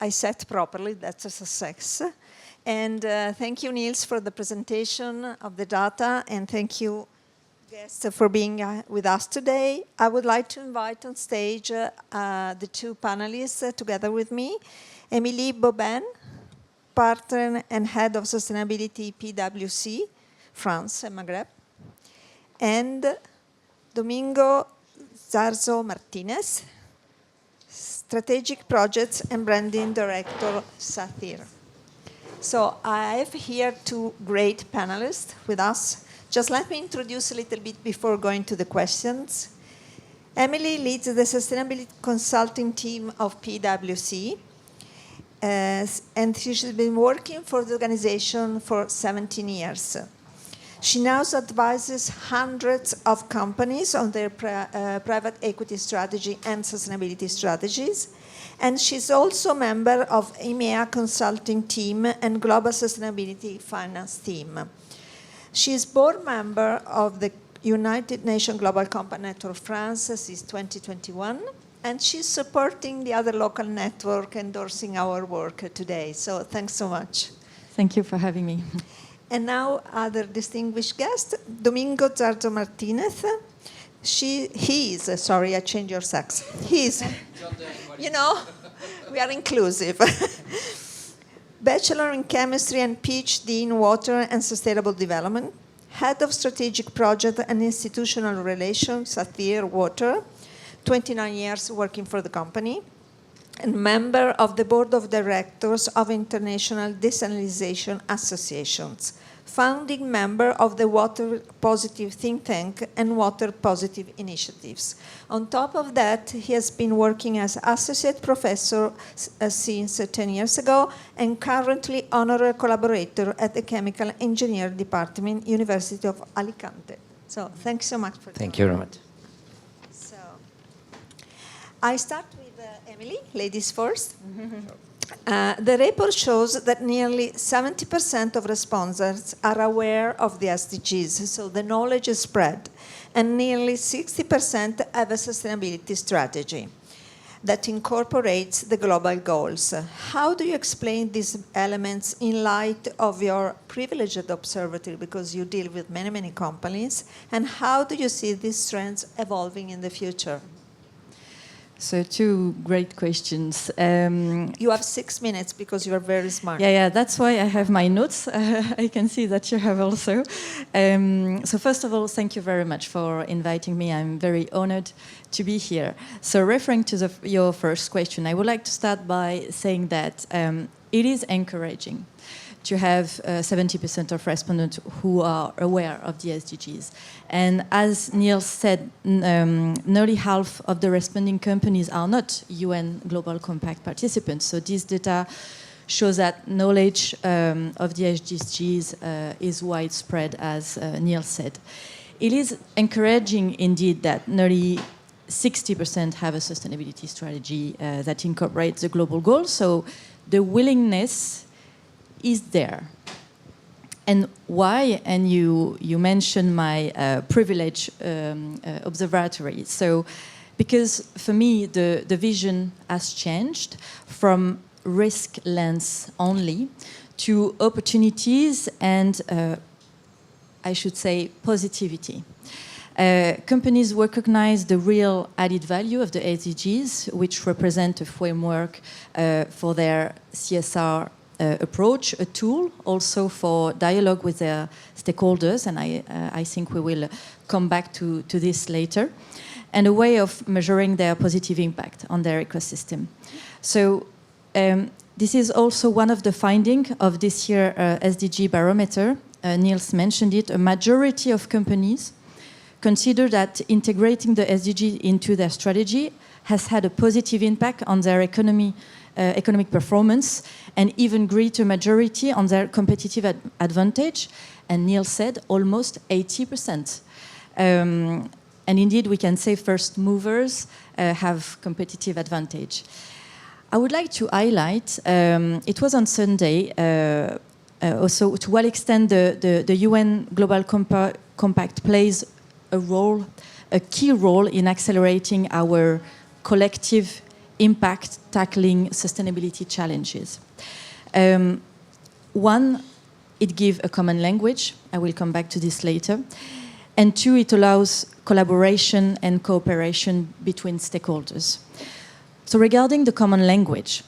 I sat properly, that's a success. And thank you, Niels, for the presentation of the data, and thank you, guests, for being with us today. I would like to invite on stage the two panelists together with me, Émilie Bobin, partner and head of sustainability PwC, France and Maghreb, and Domingo Zarzo Martinez, strategic projects and branding director, Sathir. So I have here two great panelists with us. Just let me introduce a little bit before going to the questions. Emily leads the sustainability consulting team of PwC, and she's been working for the organization for 17 years. She now advises hundreds of companies on their private equity strategy and sustainability strategies. And she's also a member of EMEA consulting team and global sustainability finance team. She is board member of the United Nations Global Compact Network France since 2021. And she's supporting the other local network, endorsing our work today. So thanks so much. Thank you for having me. And now other distinguished guest, Domingo Zarzo Martinez. Sorry, I changed your sex. You know, we are inclusive. Bachelor in Chemistry and PhD in Water and Sustainable Development, Head of Strategic Project and Institutional Relations at Sathir Water, 29 years working for the company, and member of the Board of Directors of International Desalination Associations, founding member of the Water Positive Think Tank and Water Positive Initiatives. On top of that, he has been working as associate professor since 10 years ago and currently honorary collaborator at the Chemical Engineering Department, University of Alicante. So thanks so much for Thank you very much. So I start with Emily, ladies first. The report shows that nearly 70% of respondents are aware of the SDGs, so the knowledge is spread, and nearly 60% have a sustainability strategy that incorporates the global goals. How do you explain these elements in light of your privileged observatory, because you deal with many, many companies, and how do you see these trends evolving in the future? So two great questions. You have 6 minutes because you are very smart. Yeah, that's why I have my notes. I can see that you have also. So first of all, thank you very much for inviting me. I'm very honored to be here. So referring to your first question, I would like to start by saying that it is encouraging to have 70% of respondents who are aware of the SDGs. And as Niels said, nearly half of the responding companies are not UN Global Compact participants. So this data shows that knowledge of the SDGs is widespread, as Niels said. It is encouraging indeed that nearly 60% have a sustainability strategy that incorporates the global goals. So the willingness is there. And why? And you mentioned my privilege observatory. So, because for me, the vision has changed from risk lens only to opportunities and, I should say, positivity. Companies recognize the real added value of the SDGs, which represent a framework for their CSR approach, a tool also for dialogue with their stakeholders, and I think we will come back to this later, and a way of measuring their positive impact on their ecosystem. So this is also one of the findings of this year SDG barometer. Niels mentioned it. A majority of companies consider that integrating the SDG into their strategy has had a positive impact on their economic performance, and even greater majority on their competitive advantage. And Niels said almost 80%. And indeed, we can say first movers have competitive advantage. I would like to highlight, it was on Sunday, also to what extent the UN Global Compact plays a key role in accelerating our collective impact tackling sustainability challenges. One, it gives a common language. I will come back to this later. And two, it allows collaboration and cooperation between stakeholders. So regarding the common language,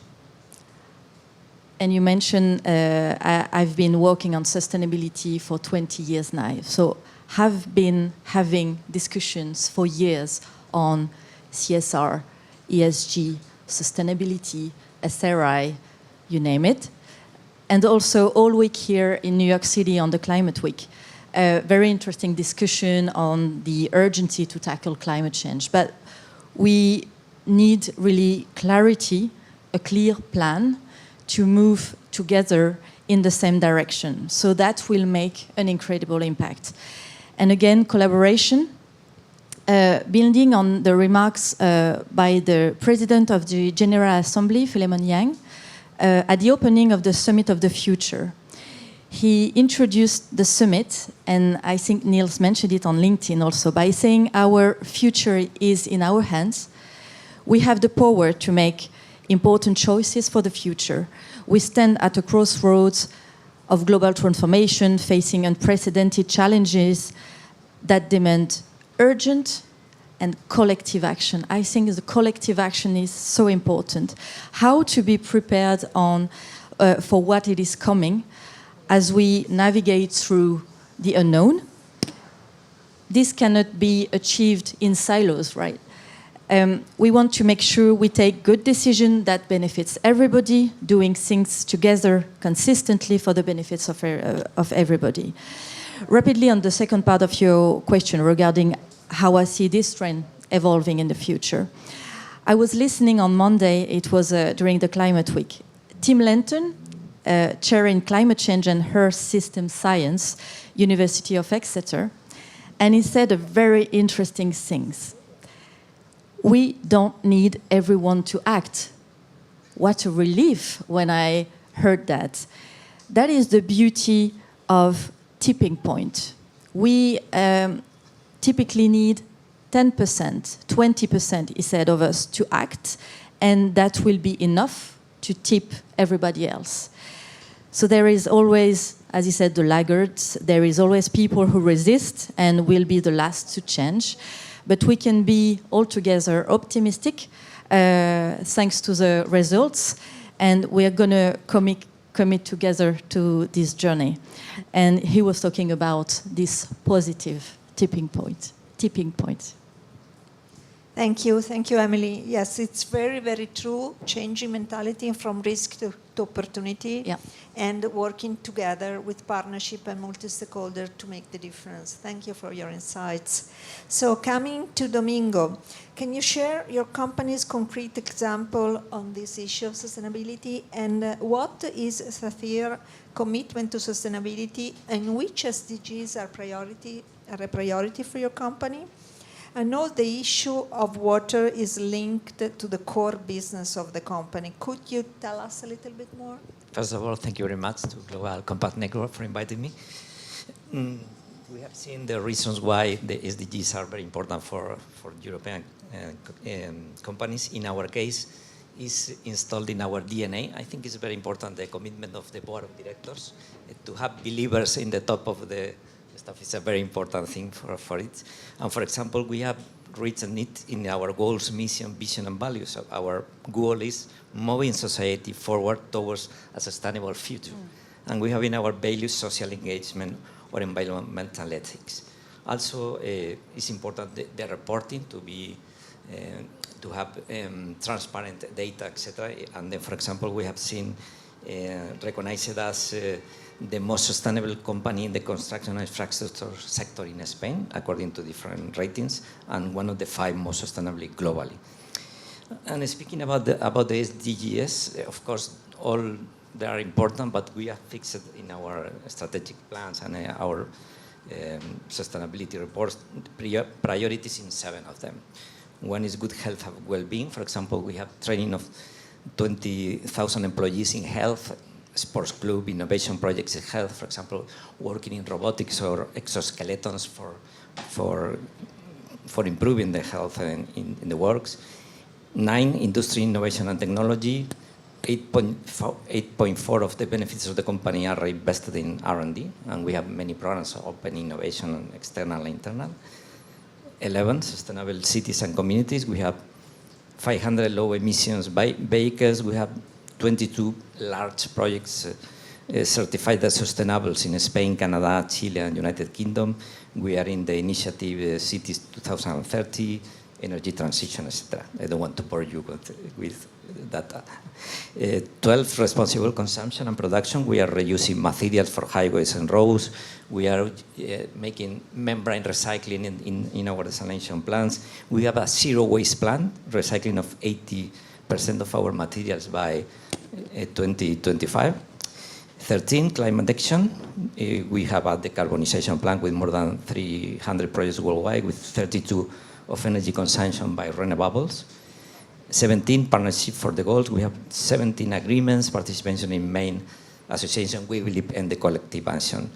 and you mentioned I've been working on sustainability for 20 years now. So have been having discussions for years on CSR, ESG, sustainability, SRI, you name it. And also all week here in New York City on the Climate Week. A very interesting discussion on the urgency to tackle climate change. But we need really clarity, a clear plan to move together in the same direction. So that will make an incredible impact. And again, collaboration, building on the remarks by the President of the General Assembly, Philemon Yang, at the opening of the Summit of the Future. He introduced the summit, and I think Niels mentioned it on LinkedIn also, by saying our future is in our hands. We have the power to make important choices for the future. We stand at a crossroads of global transformation, facing unprecedented challenges that demand urgent and collective action. I think the collective action is so important. How to be prepared for what it is coming as we navigate through the unknown. This cannot be achieved in silos, right? We want to make sure we take good decisions that benefits everybody, doing things together consistently for the benefits of everybody. Rapidly on the second part of your question regarding how I see this trend evolving in the future. I was listening on Monday, it was during the Climate Week. Tim Lenton, chair in climate change and Earth System Science, University of Exeter, and he said a very interesting thing. We don't need everyone to act. What a relief when I heard that. That is the beauty of tipping point. We typically need 10%, 20%, he said, of us to act, and that will be enough to tip everybody else. So there is always, as he said, the laggards. There is always people who resist and will be the last to change. But we can be altogether optimistic thanks to the results, and we are going to commit together to this journey. And he was talking about this positive tipping point. Thank you, Emily. Yes, it's very, very true, changing mentality from risk to opportunity, yeah. And working together with partnership and multi-stakeholder to make the difference. Thank you for your insights. So coming to Domingo, can you share your company's concrete example on this issue of sustainability, and what is Sathir's commitment to sustainability, and which SDGs are a priority for your company? I know the issue of water is linked to the core business of the company. Could you tell us a little bit more? First of all, thank you very much to Global Compact Network for inviting me. We have seen the reasons why the SDGs are very important for European companies. In our case, is installed in our DNA. I think it's very important, the commitment of the board of directors. To have believers in the top of the stuff is a very important thing for it. And for example, we have written it in our goals, mission, vision, and values. So our goal is moving society forward towards a sustainable future. And we have in our values social engagement or environmental ethics. Also, it's important the reporting to have transparent data, etc. And then, for example, we have seen recognized as the most sustainable company in the construction and infrastructure sector in Spain, according to different ratings, and one of the 5 most sustainably globally. And speaking about the SDGs, of course, all they are important, but we are fixed in our strategic plans and our sustainability reports, priorities in 7 of them. One is good health and well-being. For example, we have training of 20,000 employees in health, sports club, innovation projects in health, for example, working in robotics or exoskeletons for improving the health in the works. 9, industry, innovation, and technology. 8.4 of the benefits of the company are invested in R&D, and we have many programs of open innovation, external and internal. 11, sustainable cities and communities. We have 500 low emissions vehicles. We have 22 large projects certified as sustainable in Spain, Canada, Chile, and United Kingdom. We are in the initiative Cities 2030, energy transition, etc. I don't want to bore you with that. 12, responsible consumption and production. We are reusing materials for highways and roads. We are making membrane recycling in our desalination plants. We have a zero waste plan, recycling of 80% of our materials by 2025. 13, climate action. We have a decarbonization plan with more than 300 projects worldwide, with 32 of energy consumption by renewables. 17, partnership for the goals. We have 17 agreements, participation in main association. We believe in the collective action.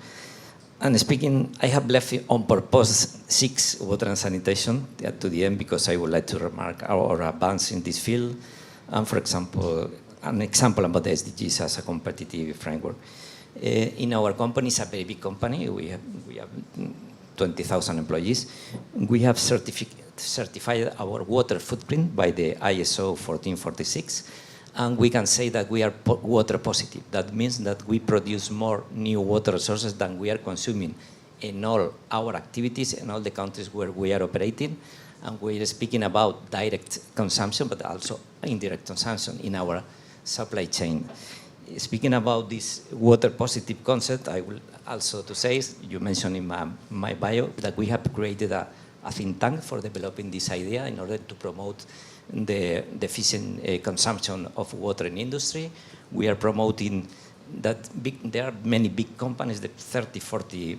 And speaking, I have left on purpose 6, water and sanitation, to the end, because I would like to remark our advance in this field. And for example, an example about the SDGs as a competitive framework. In our company, it's a very big company. We have 20,000 employees. We have certified our water footprint by the ISO 1446, and we can say that we are water positive. That means that we produce more new water resources than we are consuming in all our activities in all the countries where we are operating. And we are speaking about direct consumption, but also indirect consumption in our supply chain. Speaking about this water positive concept, I will also to say, you mentioned in my bio, that we have created a think tank for developing this idea in order to promote the efficient consumption of water in industry. We are promoting that there are many big companies, the 30, 40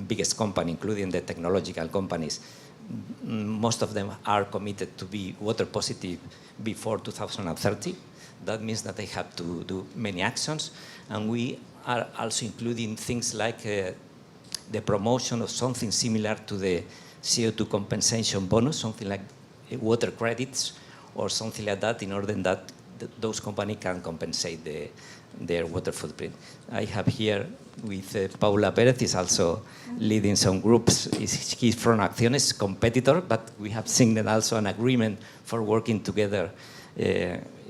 biggest companies, including the technological companies. Most of them are committed to be water positive before 2030. That means that they have to do many actions. And we are also including things like the promotion of something similar to the CO2 compensation bonus, something like water credits or something like that, in order that those companies can compensate their water footprint. I have here with Paula Perez, is also leading some groups. He's from Acciones, competitor, but we have signed also an agreement for working together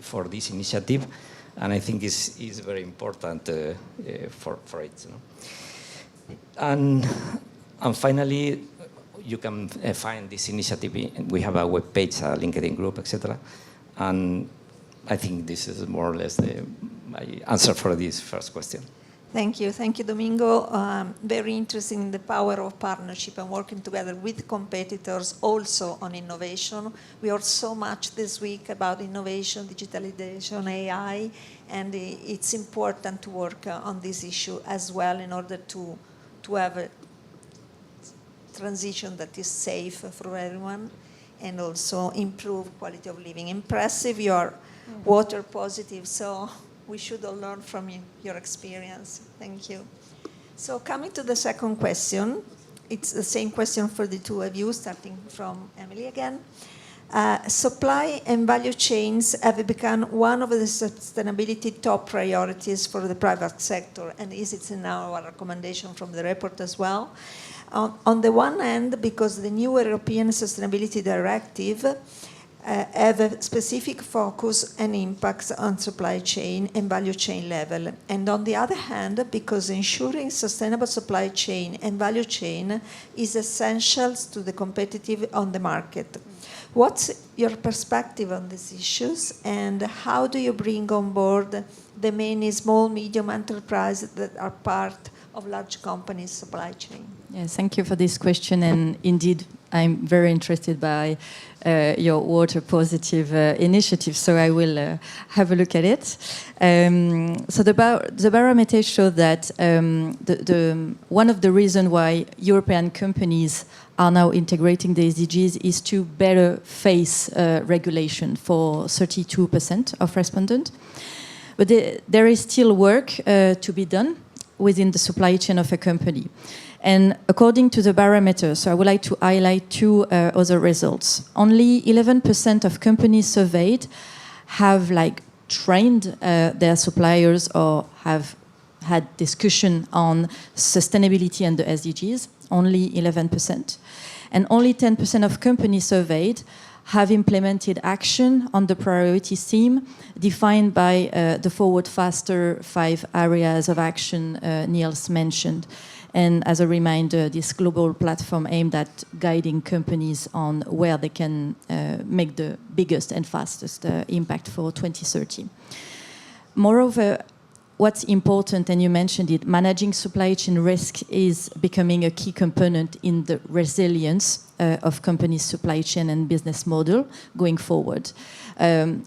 for this initiative, and I think is very important for it. You know? And finally, you can find this initiative. We have a web page, a LinkedIn group, etc. And I think this is more or less my answer for this first question. Thank you, Domingo. Very interesting, the power of partnership and working together with competitors also on innovation. We heard so much this week about innovation, digitalization, AI, and it's important to work on this issue as well in order to have a transition that is safe for everyone and also improve quality of living. Impressive, you are water positive, so we should all learn from your experience. Thank you. So coming to the second question, it's the same question for the two of you, starting from Emily again. Supply and value chains have become one of the sustainability top priorities for the private sector, and it's in our recommendation from the report as well. On the one hand, because the new European Sustainability Directive have a specific focus and impacts on supply chain and value chain level. And on the other hand, because ensuring sustainable supply chain and value chain is essential to the competitive on the market. What's your perspective on these issues, and how do you bring on board the many small, medium enterprises that are part of large companies' supply chain? Yes, thank you for this question, and indeed I'm very interested by your water positive initiative, so I will have a look at it. So the barometer showed that one of the reasons why European companies are now integrating the SDGs is to better face regulation for 32% of respondents. But there is still work to be done. within the supply chain of a company. And according to the barometer, so I would like to highlight two other results. Only 11% of companies surveyed have trained their suppliers or have had discussion on sustainability and the SDGs, only 11%. And only 10% of companies surveyed have implemented action on the priority theme defined by the Forward Faster 5 areas of action Niels mentioned. And as a reminder, this global platform aimed at guiding companies on where they can make the biggest and fastest impact for 2030. Moreover, what's important, and you mentioned it, managing supply chain risk is becoming a key component in the resilience of companies' supply chain and business model going forward.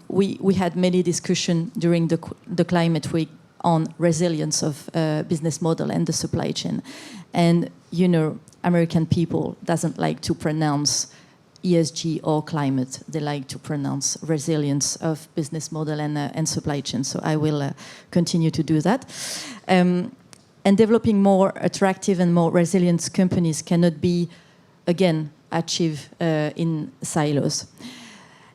We had many discussions during the Climate Week on resilience of business model and the supply chain. And, you know, American people doesn't like to pronounce ESG or climate. They like to pronounce resilience of business model and supply chain. So I will continue to do that. And developing more attractive and more resilient companies cannot be, again, achieved in silos.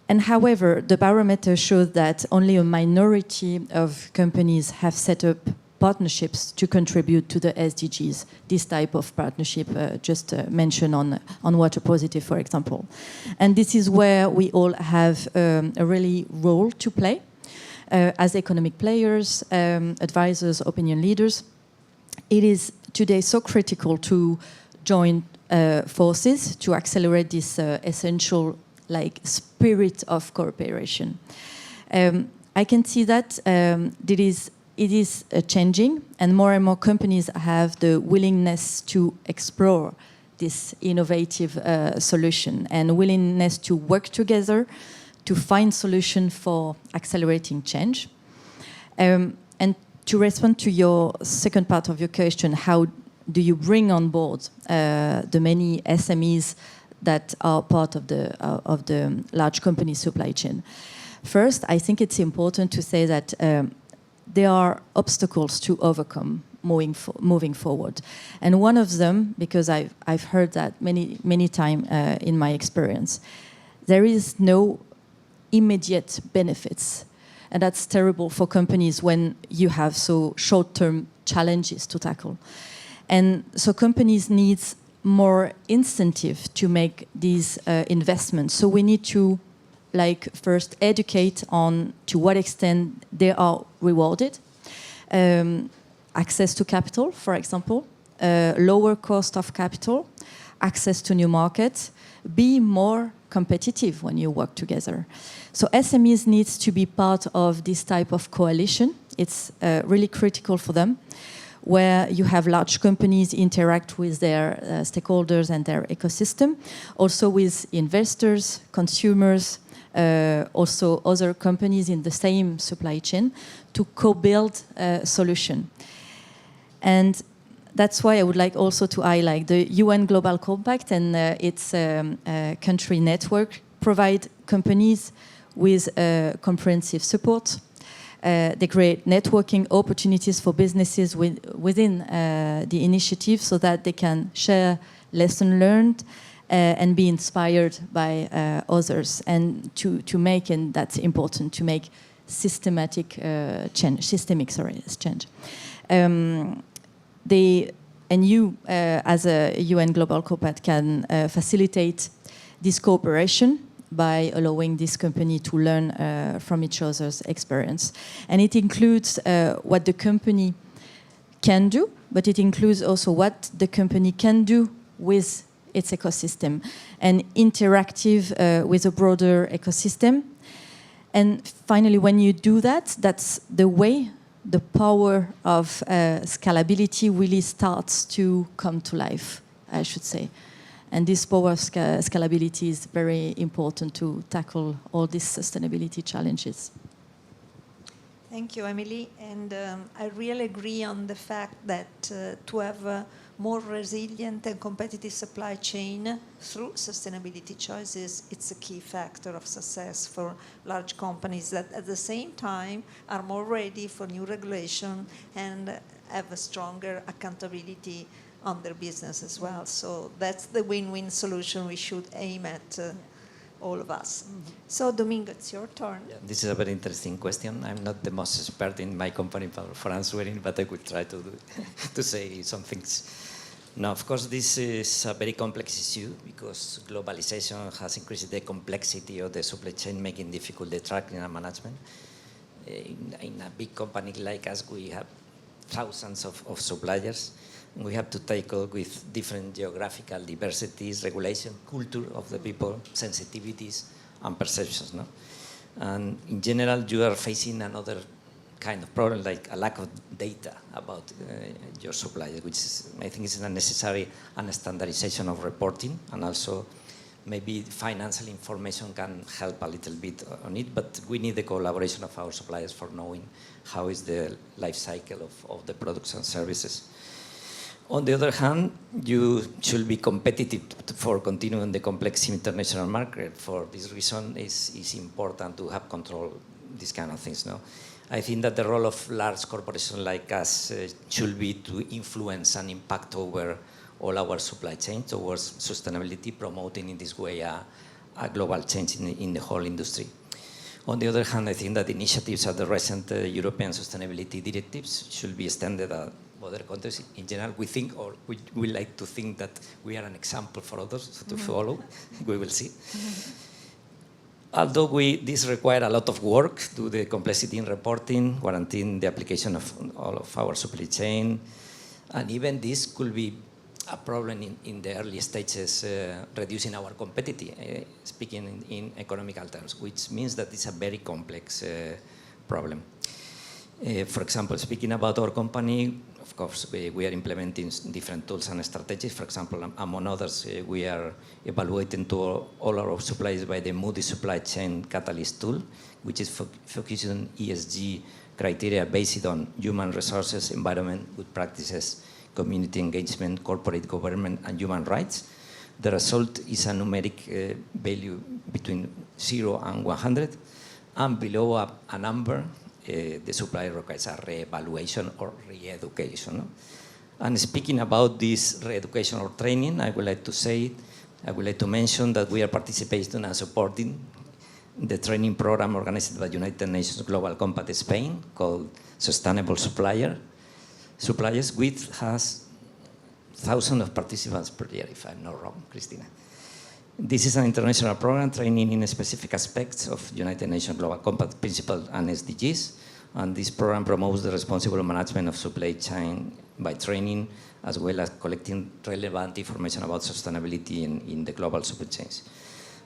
And however, the barometer shows that only a minority of companies have set up partnerships to contribute to the SDGs. This type of partnership just mentioned on Water Positive, for example. And this is where we all have a really role to play as economic players, advisors, opinion leaders. It is today so critical to join forces to accelerate this essential spirit of cooperation. I can see that it is changing, and more companies have the willingness to explore this innovative solution and willingness to work together to find solutions for accelerating change. And to respond to your second part of your question, how do you bring on board the many SMEs that are part of the large company supply chain? First, I think it's important to say that there are obstacles to overcome moving forward. And one of them, because I've heard that many times in my experience, there is no immediate benefits. And that's terrible for companies when you have so short-term challenges to tackle. And so companies need more incentive to make these investments. So we need to first educate on to what extent they are rewarded. Access to capital, for example, lower cost of capital, access to new markets, be more competitive when you work together. So SMEs needs to be part of this type of coalition. It's really critical for them, where you have large companies interact with their stakeholders and their ecosystem, also with investors, consumers, also other companies in the same supply chain to co-build a solution. And that's why I would like also to highlight the UN Global Compact and its country network provide companies with comprehensive support. They create networking opportunities for businesses within the initiative so that they can share lessons learned and be inspired by others, and to make, and that's important, to make systemic change. And you, as a UN Global Compact, can facilitate this cooperation by allowing this company to learn from each other's experience. And it includes what the company can do, but it includes also what the company can do with its ecosystem and interactive with a broader ecosystem. And finally, when you do that, that's the way the power of scalability really starts to come to life, I should say. And this power of scalability is very important to tackle all these sustainability challenges. Thank you, Emily. And I really agree on the fact that to have a more resilient and competitive supply chain through sustainability choices, it's a key factor of success for large companies that at the same time are more ready for new regulation and have a stronger accountability on their business as well. So that's the win-win solution we should aim at, all of us. So Domingo, it's your turn. Yeah, this is a very interesting question. I'm not the most expert in my company for answering, but I will try to to say some things. Now, of course, this is a very complex issue because globalization has increased the complexity of the supply chain, making difficult the tracking and management. In a big company like us, we have thousands of suppliers. We have to tackle with different geographical diversities, regulation, culture of the people, sensitivities, and perceptions. No? And in general, you are facing another kind of problem, like a lack of data about your suppliers, which is, I think is unnecessary, and standardization of reporting, and also maybe financial information can help a little bit on it, but we need the collaboration of our suppliers for knowing how is the life cycle of the products and services. On the other hand, you should be competitive for continuing the complex international market. For this reason, it's important to have control these kind of things. No? I think that the role of large corporations like us should be to influence and impact over all our supply chain towards sustainability, promoting in this way a global change in the whole industry. On the other hand, I think that initiatives of the recent European sustainability directives should be extended at other countries. In general, we think, or we like to think, that we are an example for others to follow. We will see. Although this requires a lot of work to the complexity in reporting, guaranteeing the application of all of our supply chain, and even this could be a problem in the early stages, reducing our competitive, speaking in economical terms, which means that it's a very complex problem. For example, speaking about our company, of course, we are implementing different tools and strategies. For example, among others, we are evaluating to all our suppliers by the Moody Supply Chain Catalyst tool, which is focused on ESG criteria based on human resources, environment, good practices, community engagement, corporate government, and human rights. The result is a numeric value between 0 and 100, and below a number, the supplier requires a re-evaluation or re-education. No? And speaking about this re-education or training, I would like to mention that we are participating and supporting the training program organized by United Nations Global Compact Spain called Sustainable Suppliers, which has thousands of participants per year, if I'm not wrong, Christina. This is an international program training in specific aspects of United Nations Global Compact Principles and SDGs. And this program promotes the responsible management of supply chain by training, as well as collecting relevant information about sustainability in the global supply chains.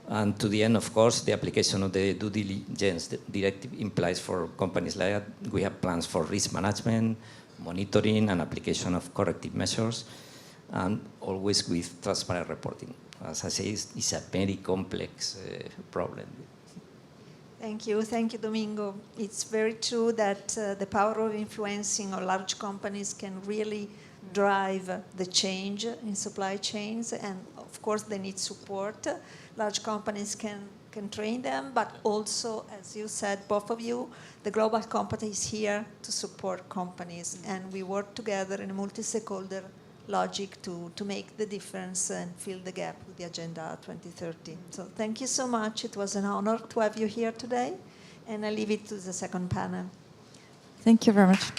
And to the end, of course, the application of the due diligence directive implies for companies like that, we have plans for risk management, monitoring, and application of corrective measures, and always with transparent reporting. As I say, it's a very complex problem. Thank you, Domingo. It's very true that the power of influencing of large companies can really drive the change in supply chains, and of course they need support. Large companies can train them, but also, as you said, both of you, the Global Compact is here to support companies, and we work together in a multi-stakeholder logic to make the difference and fill the gap with the Agenda 2030. So thank you so much. It was an honor to have you here today, and I leave it to the second panel. Thank you very much.